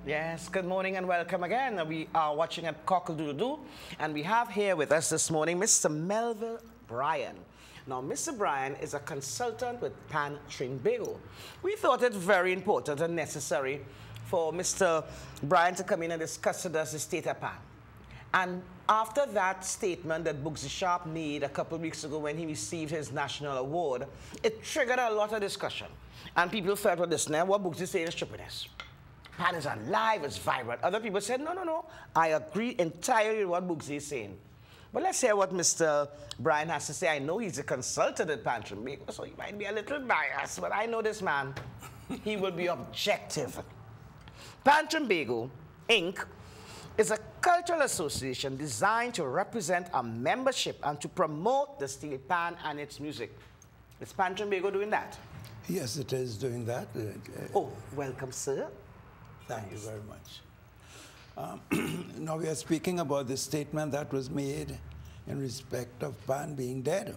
Yes, good morning and welcome again. We are watching at Cock-A-Doodle-Doo, and we have here with us this morning Mr. Melville Bryan. Now, Mr. Bryan is a consultant with Pantrinbago. We thought it very important and necessary for Mr. Bryan to come in and discuss with us the state of Pan. And after that statement that Boogsie Sharpe made a couple of weeks ago when he received his national award, it triggered a lot of discussion. And people felt, well, this now what Boogsie saying is stupidness. Pan is alive, it's vibrant. Other people said, no, no, no. I agree entirely with what Boogsie is saying. But let's hear what Mr. Bryan has to say. I know he's a consultant at Pantrinbago, so he might be a little biased, but I know this man. He will be objective. Pantrinbago, Inc. is a cultural association designed to represent a membership and to promote the steel pan and its music. Is Pantrinbago doing that? Yes, it is doing that. Oh, welcome, sir. Thank you very much. Now we are speaking about the statement that was made in respect of Pan being dead.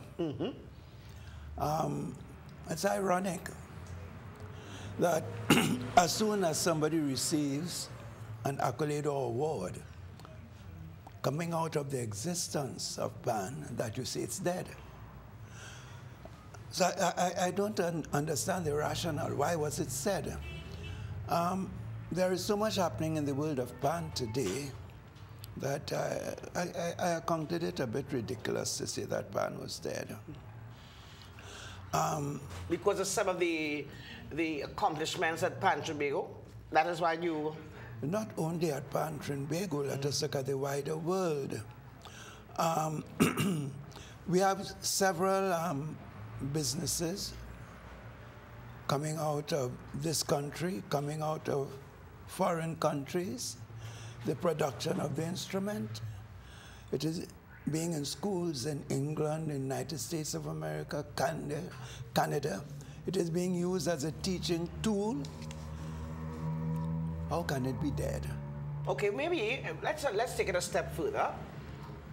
It's ironic that as soon as somebody receives an accolade or award coming out of the existence of Pan, that you say it's dead. So I don't understand the rationale. Why was it said? There is so much happening in the world of Pan today that I accounted it a bit ridiculous to say that Pan was dead. Because of some of the accomplishments at Pantrinbago, that is why you... Not only at Pantrinbago, let us look at the wider world. We have several businesses coming out of this country, coming out of foreign countries, the production of the instrument. It is being in schools in England, United States of America, Canada. It is being used as a teaching tool. How can it be dead? Okay, maybe let's take it a step further.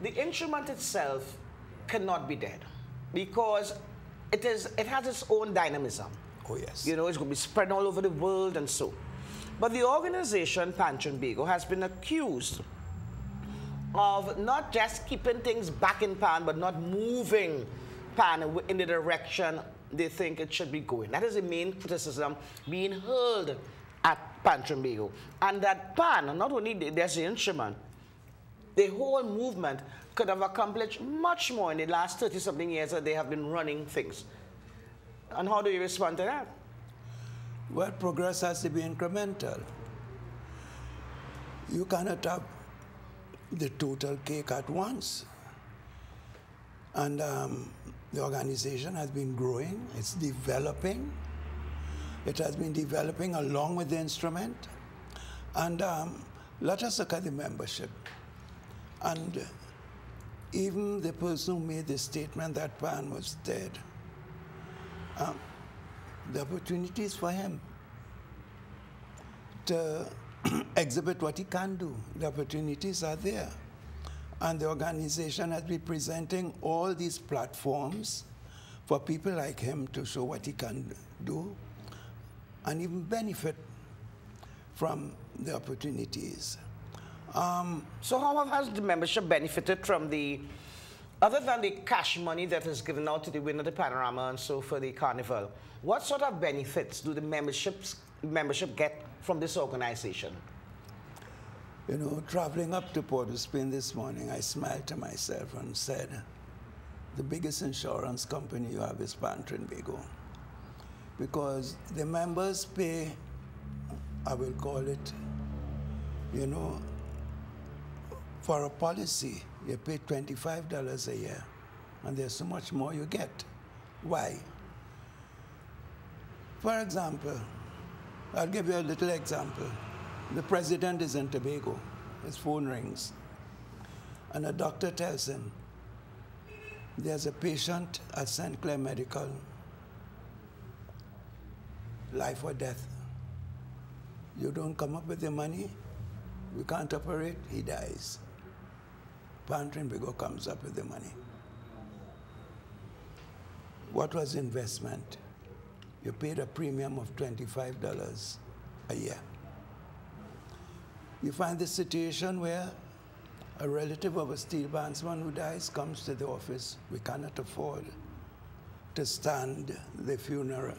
The instrument itself cannot be dead because it has its own dynamism. Oh, yes. You know, it's going to be spread all over the world and so. But the organization, Pantrinbago, has been accused of not just keeping things back in Pan, but not moving Pan in the direction they think it should be going. That is the main criticism being hurled at Pantrinbago. And that Pan, not only there's the instrument, the whole movement could have accomplished much more in the last 30-something years that they have been running things. And how do you respond to that? Well, progress has to be incremental. You cannot have the total cake at once. And the organization has been growing, it's developing. It has been developing along with the instrument. And let us look at the membership. And even the person who made the statement that Pan was dead, the opportunities for him to exhibit what he can do, the opportunities are there. And the organization has been presenting all these platforms for people like him to show what he can do and even benefit from the opportunities. So how has the membership benefited from the, other than the cash money that is given out to the winner of the panorama and so for the carnival, what sort of benefits do the membership get from this organization? You know, traveling up to Port-au-Spain this morning, I smiled to myself and said, the biggest insurance company you have is Pantrinbago. Because the members pay, I will call it, you know, for a policy, you pay $25 a year, and there's so much more you get. Why? For example, I'll give you a little example. The president is in Tobago. His phone rings, and a doctor tells him, there's a patient at St. Clair Medical, life or death. You don't come up with the money, we can't operate, he dies. Pantrinbago comes up with the money. What was investment? You paid a premium of $25 a year. You find the situation where a relative of a steel bandsman who dies comes to the office. We cannot afford to stand the funeral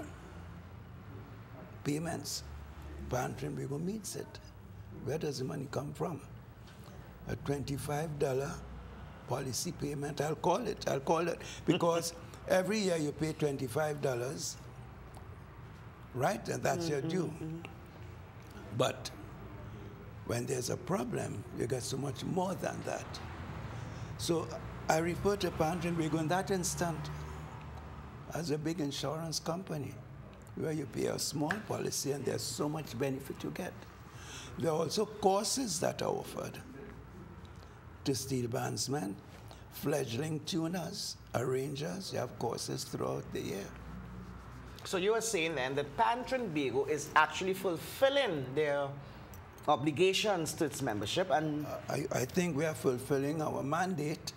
payments. Pantrinbago meets it. Where does the money come from? A $25 policy payment, I'll call it, because every year you pay $25, right? And that's your due. But when there's a problem, you get so much more than that. So I refer to Pantrinbago in that instant as a big insurance company where you pay a small policy and there's so much benefit you get. There are also courses that are offered to steel bandsmen, fledgling tuners, arrangers. You have courses throughout the year. So you are saying then that Pantrinbago is actually fulfilling their obligations to its membership, and I think we are fulfilling our mandate,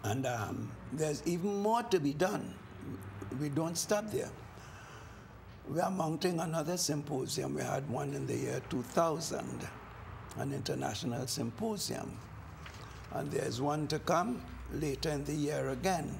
and there's even more to be done. We don't stop there. We are mounting another symposium. We had one in the year 2000, an international symposium, and there's one to come later in the year again.